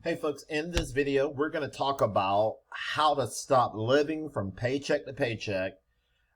Hey folks, in this video, we're going to talk about how to stop living from paycheck to paycheck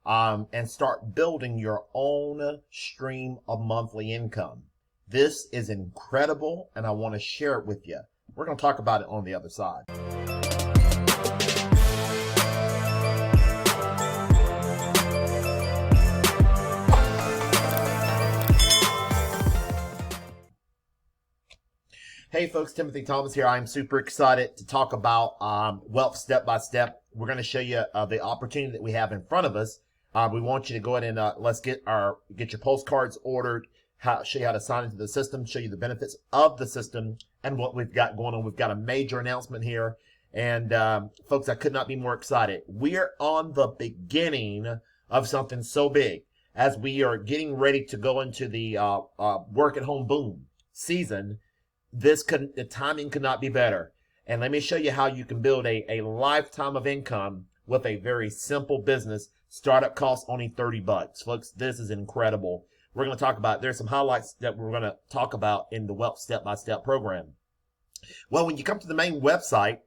and start building your own stream of monthly income. This is incredible and I want to share it with you. We're going to talk about it on the other side. Hey folks, Timothy Thomas here. I'm super excited to talk about wealth step by step. We're going to show you the opportunity that we have in front of us. We want you to go ahead and let's get your postcards ordered, show you how to sign into the system, show you the benefits of the system and what we've got going on. We've got a major announcement here. And folks, I could not be more excited. We're on the beginning of something so big as we are getting ready to go into the work at home boom season. The timing could not be better. And let me show you how you can build a lifetime of income with a very simple business. Startup costs only $30. Folks, this is incredible. We're going to talk about, there's some highlights that we're going to talk about in the Wealth Step-by-Step program. Well, when you come to the main website,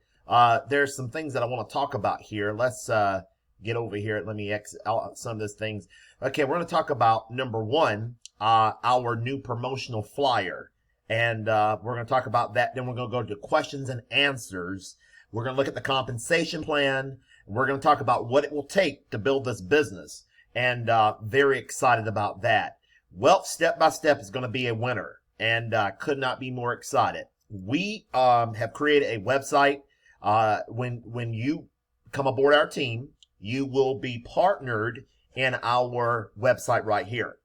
there's some things that I want to talk about here. Let's get over here. Let me exit out some of those things. Okay, we're going to talk about, number one, our new promotional flyer. And we're going to talk about that. Then we're going to go to questions and answers. We're going to look at the compensation plan. We're going to talk about what it will take to build this business. And very excited about that. Wealth Step by Step is going to be a winner. And could not be more excited. We have created a website. When you come aboard our team, you will be partnered in our website right here.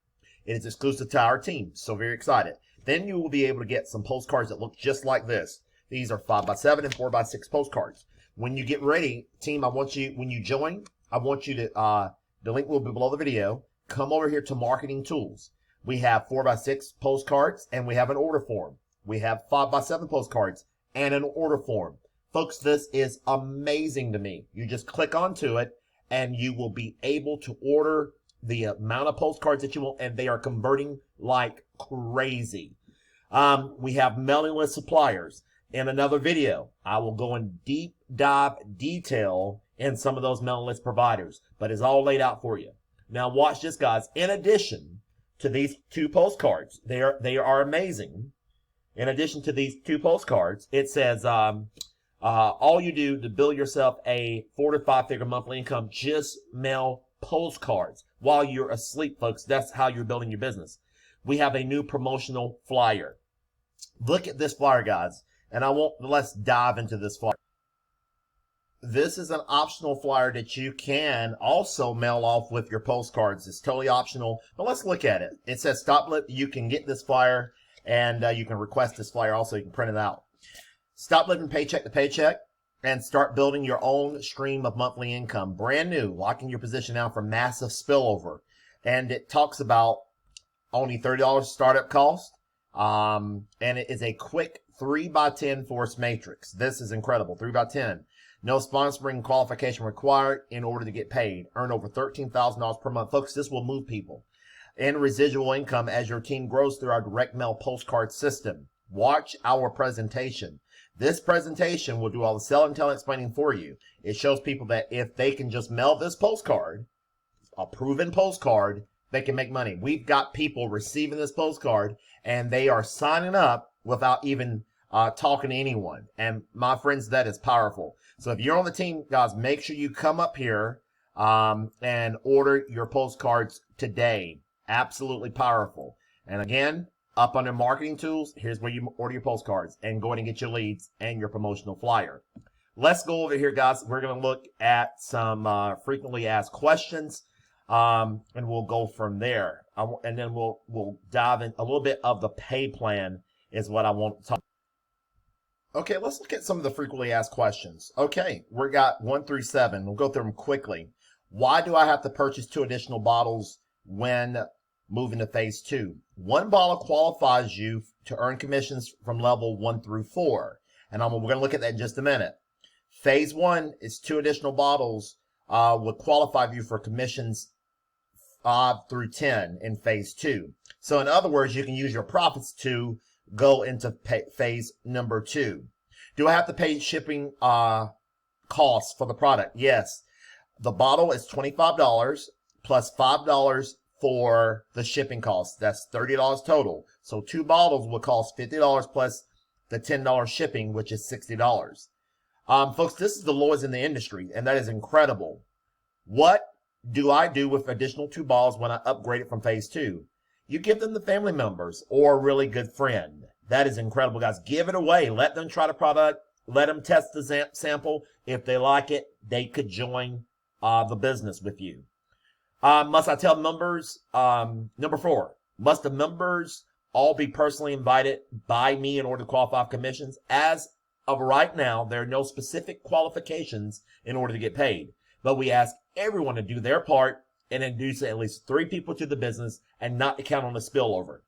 It is exclusive to our team. So very excited. Then you will be able to get some postcards that look just like this. These are 5x7 and 4x6 postcards. When you get ready, team, when you join, I want you to, the link will be below the video. Come over here to marketing tools. We have 4x6 postcards and we have an order form. We have 5x7 postcards and an order form. Folks, this is amazing to me. You just click onto it and you will be able to order the amount of postcards that you want, and they are converting like crazy. We have mailing list suppliers. In another video, I will go in deep dive detail in some of those mailing list providers, but it's all laid out for you. Now watch this, guys. In addition to these two postcards, they are amazing. In addition to these two postcards, it says, all you do to build yourself a 4 to 5 figure monthly income, just mail postcards while you're asleep, folks. That's how you're building your business. We have a new promotional flyer. Look at this flyer, guys. And let's dive into this flyer. This is an optional flyer that you can also mail off with your postcards. It's totally optional, but let's look at it. It says you can get this flyer and you can request this flyer also. You can print it out. Stop living paycheck to paycheck and start building your own stream of monthly income. Brand new, locking your position down for massive spillover. And it talks about only $30 startup cost. And it is a quick 3x10 force matrix. This is incredible. 3x10. No sponsoring qualification required in order to get paid. Earn over $13,000 per month. Folks, this will move people. And residual income as your team grows through our direct mail postcard system. Watch our presentation. This presentation will do all the selling, telling, explaining for you. It shows people that if they can just mail this postcard, a proven postcard, they can make money. We've got people receiving this postcard and they are signing up without even talking to anyone. And my friends, that is powerful. So if you're on the team, guys, make sure you come up here and order your postcards today. Absolutely powerful. And again, up under marketing tools, here's where you order your postcards and go ahead and get your leads and your promotional flyer. Let's go over here, guys. We're going to look at some frequently asked questions, and we'll go from there. And then we'll dive in a little bit of the pay plan is what I want to talk. Okay, let's look at some of the frequently asked questions. Okay, we got 1 through 7. We'll go through them quickly. Why do I have to purchase 2 additional bottles when moving to phase 2? 1 bottle qualifies you to earn commissions from level 1 through 4. And we're going to look at that in just a minute. Phase 1 is 2 additional bottles would qualify you for commissions 5 through 10 in phase 2. So in other words, you can use your profits to go into phase number 2. Do I have to pay shipping costs for the product? Yes. The bottle is $25 plus $5 for the shipping costs. That's $30 total. So 2 bottles will cost $50 plus the $10 shipping, which is $60. Folks, this is the lowest in the industry, and that is incredible. What do I do with additional 2 bottles when I upgrade it from phase 2? You give them to family members or a really good friend. That is incredible, guys. Give it away. Let them try the product. Let them test the sample. If they like it, they could join the business with you. Must I tell members? Number 4, must the members all be personally invited by me in order to qualify for commissions? As of right now, there are no specific qualifications in order to get paid. But we ask everyone to do their part and introduce at least 3 people to the business and not to count on the spillover.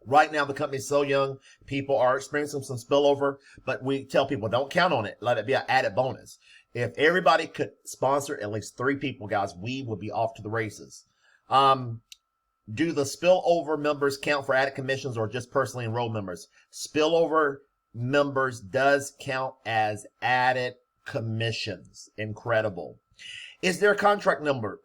Right now, the company is so young, people are experiencing some spillover, but we tell people don't count on it. Let it be an added bonus. If everybody could sponsor at least 3 people, guys, we would be off to the races. Do the spillover members count for added commissions or just personally enrolled members? Spillover members does count as added commissions. Incredible. Is there a contact number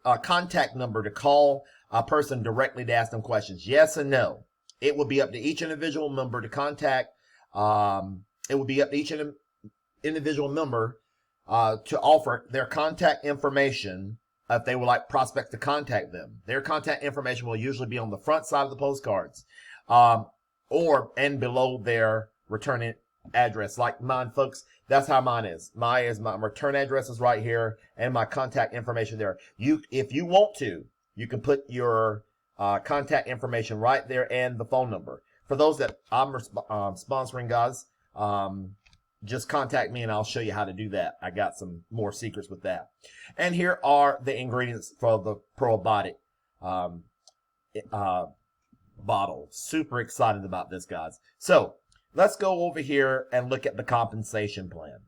to call a person directly to ask them questions? Yes and no. It will be up to each individual member to contact. It will be up to each individual member to offer their contact information if they would like prospects to contact them. Their contact information will usually be on the front side of the postcards, and below their return address. Like mine, folks, that's how mine is. My return address is right here, and my contact information there. If you want to, you can put your contact information right there and the phone number. For those that I'm sponsoring, guys, just contact me and I'll show you how to do that. I got some more secrets with that. And here are the ingredients for the probiotic bottle. Super excited about this, guys. So let's go over here and look at the compensation plan.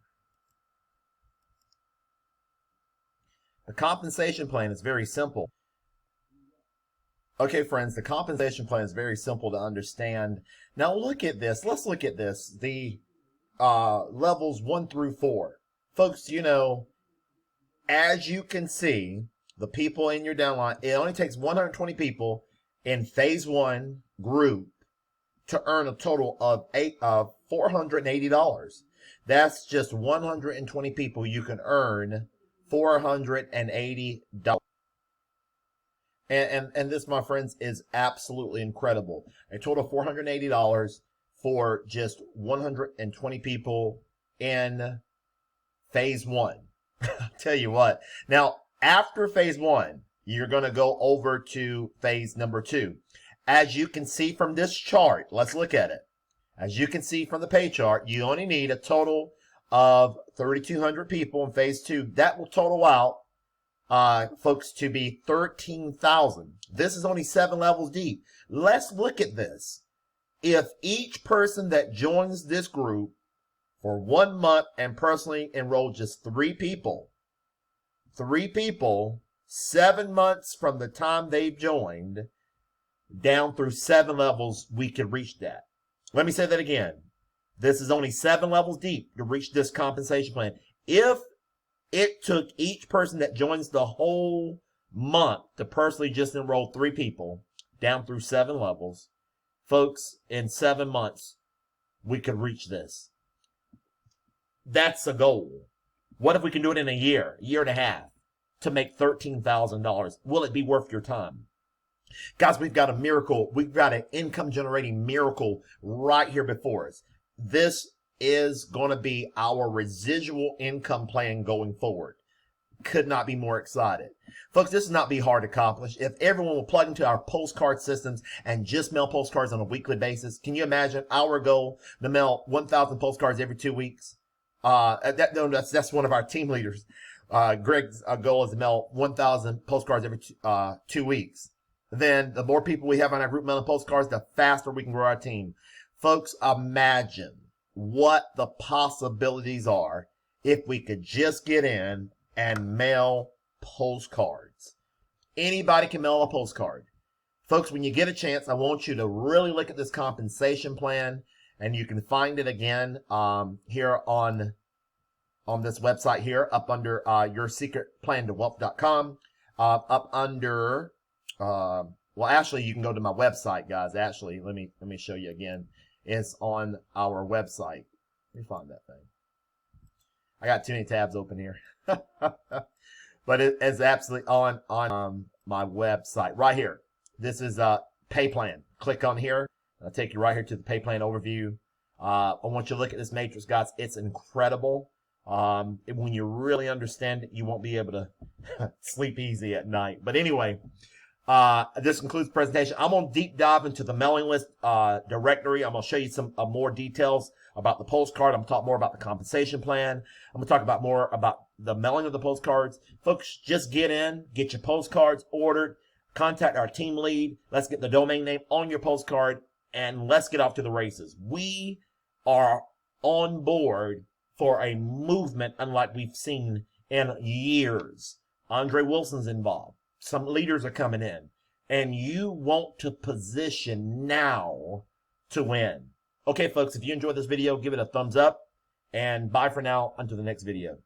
The compensation plan is very simple. Okay, friends, the compensation plan is very simple to understand. Now look at this. Let's look at this. The levels 1 through 4. Folks, you know, as you can see, the people in your downline, it only takes 120 people in phase 1 group to earn a total of $480. That's just 120 people. You can earn $480. And this, my friends, is absolutely incredible. A total of $480 for just 120 people in phase 1. I'll tell you what. Now, after phase 1, you're going to go over to phase number 2. As you can see from this chart, let's look at it. As you can see from the pay chart, you only need a total of 3,200 people in phase 2. That will total out, folks, to be 13,000. This is only 7 levels deep. Let's look at this. If each person that joins this group for 1 month and personally enroll just 3 people, 7 months from the time they've joined, down through 7 levels, we can reach that. Let me say that again. This is only 7 levels deep to reach this compensation plan. If it took each person that joins the whole month to personally just enroll 3 people down through 7 levels, folks, in 7 months, we could reach this. That's a goal. What if we can do it in a year and a half to make $13,000? Will it be worth your time? Guys, we've got a miracle. We've got an income generating miracle right here before us. This is going to be our residual income plan going forward. Could not be more excited. Folks, this will not be hard to accomplish. If everyone will plug into our postcard systems and just mail postcards on a weekly basis, can you imagine our goal to mail 1,000 postcards every 2 weeks? That's one of our team leaders. Greg's goal is to mail 1,000 postcards every 2 weeks. Then the more people we have on our group mailing postcards, the faster we can grow our team. Folks, imagine what the possibilities are if we could just get in and mail postcards. Anybody can mail a postcard. Folks, when you get a chance, I want you to really look at this compensation plan And you can find it again here on this website here, up under yoursecretplantowealth.com, up under well, actually, you can go to my website, guys. Actually, let me show you again. It's on our website. Let me find that thing. I got too many tabs open here. But it's absolutely on my website right here. This is pay plan. Click on here. I'll take you right here to the pay plan overview. I want you to look at this matrix, guys. It's incredible. When you really understand it, you won't be able to sleep easy at night. But anyway, this concludes the presentation. I'm going to deep dive into the mailing list directory. I'm going to show you some more details about the postcard. I'm going to talk more about the compensation plan. I'm going to talk more about the mailing of the postcards. Folks, just get your postcards ordered. Contact our team lead. Let's get the domain name on your postcard, and let's get off to the races. We are on board for a movement unlike we've seen in years. Andre Wilson's involved. Some leaders are coming in, and you want to position now to win. Okay, folks, if you enjoyed this video, give it a thumbs up, and bye for now until the next video.